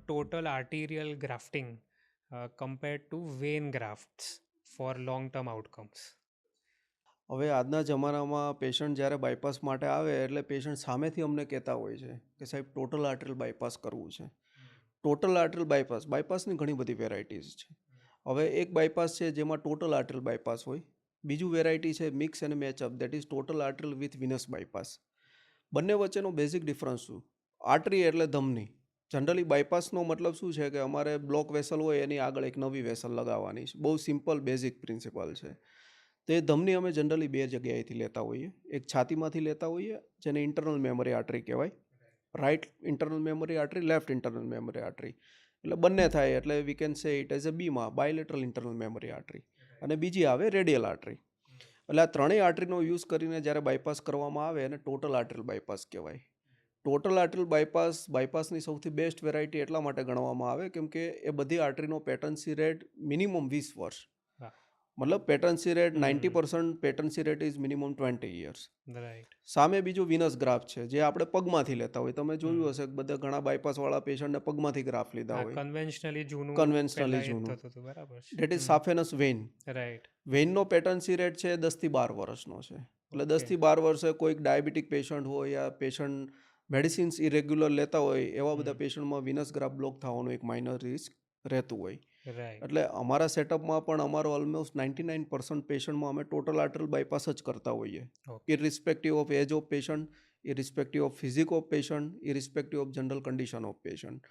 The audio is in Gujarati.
total arterial grafting compared to vein grafts for long-term outcomes? હવે આજના જમાનામાં પેશન્ટ જ્યારે બાયપાસ માટે આવે એટલે પેશન્ટ સામેથી અમને કહેતા હોય છે કે સાહેબ ટોટલ આર્ટરીલ બાયપાસ કરવું છે. ટોટલ આર્ટરીલ બાયપાસની ઘણી બધી વેરાયટીઝ છે. હવે એક બાયપાસ છે જેમાં ટોટલ આર્ટરીલ બાયપાસ હોય. બીજું વેરાયટી છે mix and match up, that is total arterial with venous bypass. બંને વચ્ચેનો બેઝિક ડિફરન્સ શું? આર્ટરી એટલે ધમની. જનરલી બાયપાસનો મતલબ શું છે કે અમારે બ્લોક વેસલ હોય એની આગળ એક નવી વેસલ લગાવવાની છે. બહુ સિમ્પલ બેઝિક પ્રિન્સિપલ છે. તો એ ધમની અમે જનરલી બે જગ્યાએથી લેતા હોઈએ. એક છાતીમાંથી લેતા હોઈએ જેને ઇન્ટરનલ મેમરી આર્ટરી કહેવાય. Right internal mammary artery, left internal mammary artery. એટલે બંને થાય એટલે we can say it as a બીમાં બાયલેટરલ ઇન્ટરનલ મેમરી આર્ટરી. અને બીજી આવે રેડિયલ આર્ટરી. એટલે આ ત્રણેય આર્ટરીનો યુઝ કરીને જ્યારે બાયપાસ કરવામાં આવે એને ટોટલ આર્ટરીલ બાયપાસ કહેવાય. ટોટલ આર્ટરીલ બાયપાસની સૌથી બેસ્ટ વેરાયટી એટલા માટે ગણવામાં આવે કેમ કે એ બધી આર્ટરીનો પેટન્સી રેટ મિનિમમ 20 વર્ષ. હા. મતલબ patency rate 90% patency rate is minimum 20 years. Right. સામે બીજું વિનસ ગ્રાફ છે જે આપણે પગમાંથી લેતા હોય. તમે જોયું હશે કે બધા ઘણા બાયપાસવાળા પેશન્ટને પગમાંથી ગ્રાફ લીધા હા, હોય. કન્વેન્શનલી જૂનું કન્વેન્શનલી પહેલા એ જ જૂનું. થતું હતું, બરાબર છે. That is saphenous vein. Right. વેઇનનો પેટન્સી રેટ છે 10 થી 12 વર્ષનો છે. એટલે 10 થી 12 વર્ષે કોઈક ડાયાબિટીક પેશન્ટ હોય યા પેશન્ટ મેડિસિન્સ ઇરેગ્યુલર લેતા હોય એવા બધા પેશન્ટમાં વિનસ ગ્રાફ બ્લોક થવાનું એક માઇનર રિસ્ક રહેતું હોય. રાઈટ. એટલે અમારા સેટઅપમાં પણ અમારો ઓલમોસ્ટ 99% પેશન્ટમાં અમે ટોટલ આર્ટરીલ બાયપાસ જ કરતા હોઈએ. Okay. Irrespective of age of patient, irrespective of physique of patient, irrespective of general condition of patient.